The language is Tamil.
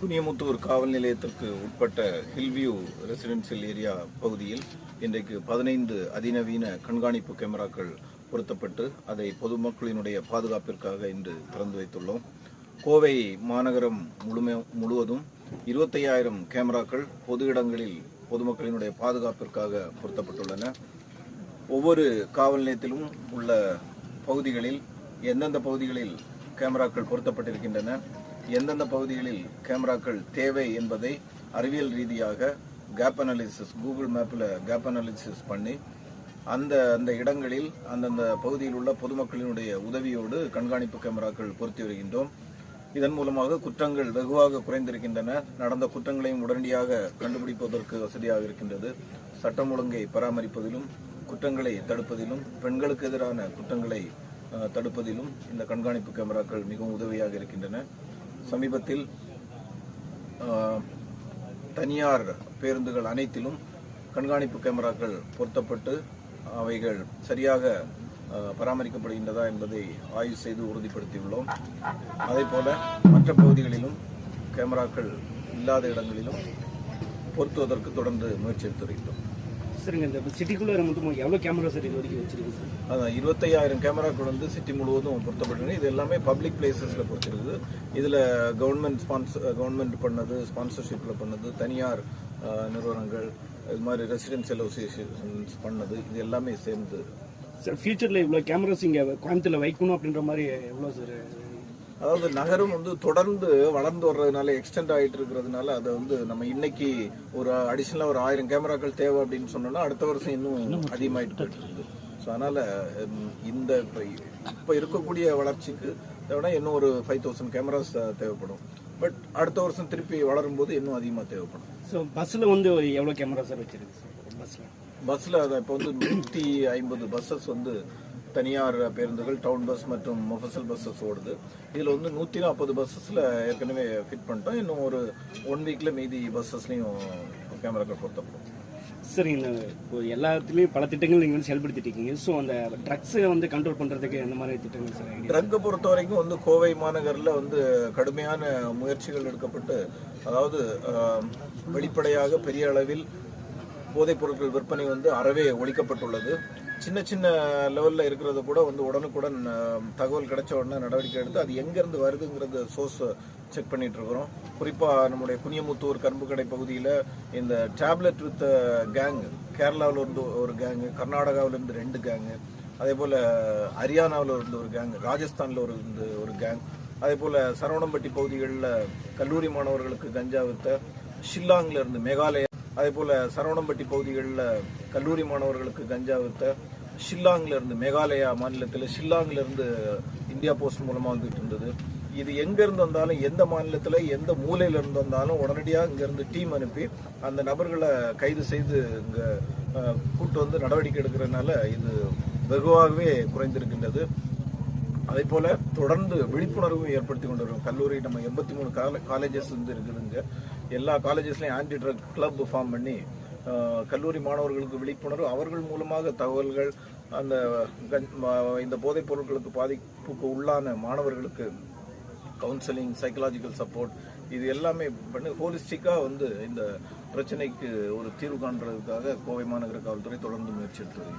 குனியமுத்தூர் காவல் நிலையத்திற்கு உட்பட்ட ஹில்வியூ ரெசிடென்சியல் ஏரியா பகுதியில் இன்றைக்கு 15 அதிநவீன கண்காணிப்பு கேமராக்கள் பொருத்தப்பட்டு அதை பொதுமக்களினுடைய பாதுகாப்பிற்காக இன்று திறந்து வைத்துள்ளோம். கோவை மாநகரம் முழுவதும் 25,000 கேமராக்கள் பொது இடங்களில் பொதுமக்களினுடைய பாதுகாப்பிற்காக பொருத்தப்பட்டுள்ளன. ஒவ்வொரு காவல் நிலையத்திலும் உள்ள பகுதிகளில் எந்தெந்த பகுதிகளில் கேமராக்கள் பொருத்தப்பட்டிருக்கின்றன, எந்தெந்த பகுதிகளில் கேமராக்கள் தேவை என்பதை அறிவியல் ரீதியாக கேப் அனாலிசிஸ், கூகுள் மேப்பில் கேப் அனாலிசிஸ் பண்ணி அந்த இடங்களில் அந்தந்த பகுதியில் உள்ள பொதுமக்களினுடைய உதவியோடு கண்காணிப்பு கேமராக்கள் பொருத்தி வருகின்றோம். இதன் மூலமாக குற்றங்கள் வெகுவாக குறைந்திருக்கின்றன. நடந்த குற்றங்களையும் உடனடியாக கண்டுபிடிப்பதற்கு வசதியாக இருக்கின்றது. சட்டம் ஒழுங்கை பராமரிப்பதிலும், குற்றங்களை தடுப்பதிலும், பெண்களுக்கு எதிரான குற்றங்களை தடுப்பதிலும் இந்த கண்காணிப்பு கேமராக்கள் மிகவும் உதவியாக இருக்கின்றன. சமீபத்தில் தனியார் பேருந்துகள் அனைத்திலும் கண்காணிப்பு கேமராக்கள் பொருத்தப்பட்டு அவைகள் சரியாக பராமரிக்கப்படுகின்றதா என்பதை ஆய்வு செய்து உறுதிப்படுத்தியுள்ளோம். அதேபோல மற்ற பகுதிகளிலும் கேமராக்கள் இல்லாத இடங்களிலும் பொருத்துவதற்கு தொடர்ந்து முயற்சி எடுத்து வருகிறோம். சரிங்க, இந்த சிட்டிக்குள்ளே எவ்வளோ கேமரா சார் இது வரைக்கும் வச்சிருக்கு சார்? அதான் 25,000 கேமராக்கள் வந்து சிட்டி முழுவதும் பொருத்தப்பட்டிருக்கு. இது எல்லாமே பப்ளிக் பிளேசஸில் பொறுத்திருக்குது. இதில் கவர்மெண்ட் பண்ணது, ஸ்பான்சர்ஷிப்பில் பண்ணது, தனியார் நிறுவனங்கள், இது மாதிரி ரெசிடென்சியல் அசோசியேஷன்ஸ் பண்ணது, இது எல்லாமே சேர்ந்து. சார் ஃபியூச்சரில் இவ்வளோ கேமராஸ் இங்கே கோயம்புத்தூரில் வைக்கணும் அப்படின்ற மாதிரி எவ்வளோ சார்? அதாவது நகரம் வந்து தொடர்ந்து வளர்ந்து வர்றதுனால, எக்ஸ்டெண்ட் ஆகிட்டு இருக்கிறதுனால அதை வந்து நம்ம இன்னைக்கு ஒரு அடிஷனலாக ஒரு 1000 கேமராக்கள் தேவை அப்படின்னு சொன்னோம்னா அடுத்த வருஷம் இன்னும் அதிகமாகிட்டு போயிட்டு இருக்குது. ஸோ அதனால் இந்த இப்போ இருக்கக்கூடிய வளர்ச்சிக்கு தேவைன்னா இன்னும் ஒரு 5,000 கேமராஸ் தேவைப்படும். பட் அடுத்த வருஷம் திருப்பி வளரும் போது இன்னும் அதிகமாக தேவைப்படும். ஸோ பஸ்ஸில் வந்து எவ்வளோ கேமரா சார் வச்சிருக்கு சார்? பஸ்ஸில் அதை இப்போ வந்து 150 பஸ்ஸஸ் வந்து தனியார் பேருந்துகள், டவுன் பஸ் மற்றும் மொஃபசல் பஸ்ஸஸ் ஓடுது. இதில் வந்து 140 பஸ்ஸஸில் ஏற்கனவே ஃபிட் பண்ணிட்டோம். இன்னும் ஒரு 1 வீக்கில் மீதி பஸ்ஸஸ்லையும் கேமராக்கள் பொருத்தப்படும். சரி, இப்போ எல்லா இடத்துலையும் பல திட்டங்கள் நீங்கள் செயல்படுத்திட்டு இருக்கீங்க. ஸோ அந்த ட்ரக்ஸை வந்து கண்ட்ரோல் பண்ணுறதுக்கு எந்த மாதிரி திட்டங்கள் சார்? ட்ரக்கை பொறுத்த வரைக்கும் வந்து கோவை மாநகரில் வந்து கடுமையான முயற்சிகள் எடுக்கப்பட்டு, அதாவது வெளிப்படையாக பெரிய அளவில் போதைப் பொருட்கள் விற்பனை வந்து அறவே ஒழிக்கப்பட்டுள்ளது. சின்ன சின்ன லெவலில் இருக்கிறத கூட வந்து உடனுக்குடன் தகவல் கிடைச்ச உடனே நடவடிக்கை எடுத்து அது எங்கேருந்து வருதுங்கிறத சோர்ஸ் செக் பண்ணிட்டு இருக்கிறோம். குறிப்பாக நம்முடைய குனியமுத்தூர் கரும்புக்கடை பகுதியில் இந்த டேப்லெட் வித் கேங், கேரளாவில் இருந்து ஒரு கேங்கு, கர்நாடகாவிலிருந்து 2 கேங்கு, அதே போல் ஹரியானாவில் இருந்து ஒரு கேங், ராஜஸ்தானில் ஒரு கேங், அதே போல் சரவணம்பட்டி பகுதிகளில் கல்லூரி மாணவர்களுக்கு கஞ்சா வித்த, ஷில்லாங்கில் இருந்து மேகாலயா, அதே போல் சரவணம்பட்டி பகுதிகளில் கல்லூரி மாணவர்களுக்கு கஞ்சா வித்த, ஷில்லாங்கில் இருந்து மேகாலயா மாநிலத்தில் ஷில்லாங்கில் இருந்து இந்தியா போஸ்ட் மூலமாக வந்துட்டு இருந்தது. இது எங்கேருந்து வந்தாலும், எந்த மாநிலத்தில் எந்த மூலையிலிருந்து வந்தாலும் உடனடியாக இங்கேருந்து டீம் அனுப்பி அந்த நபர்களை கைது செய்து இங்கே கூட்டு வந்து நடவடிக்கை எடுக்கிறதுனால இது வெகுவாகவே குறைந்திருக்கின்றது. அதே போல தொடர்ந்து விழிப்புணர்வு ஏற்படுத்தி கொண்டு வரும். கல்லூரி நம்ம 83 காலேஜஸ் வந்து இருக்குதுங்க. எல்லா காலேஜஸ்லையும் ஆன்டி ட்ரக் கிளப் ஃபார்ம் பண்ணி கல்லூரி மாணவர்களுக்கு விழிப்புணர்வு, அவர்கள் மூலமாக தகவல்கள், அந்த இந்த போதைப் பொருட்களுக்கு பாதிப்புக்கு உள்ளான மாணவர்களுக்கு கவுன்சிலிங், சைக்கலாஜிக்கல் சப்போர்ட், இது எல்லாமே பண்ணி ஹோலிஸ்டிக்காக வந்து இந்த பிரச்சனைக்கு ஒரு தீர்வு காண்றதுக்காக கோவை மாநகர காவல்துறை தொடர்ந்து முயற்சி எடுத்து வருகிறது.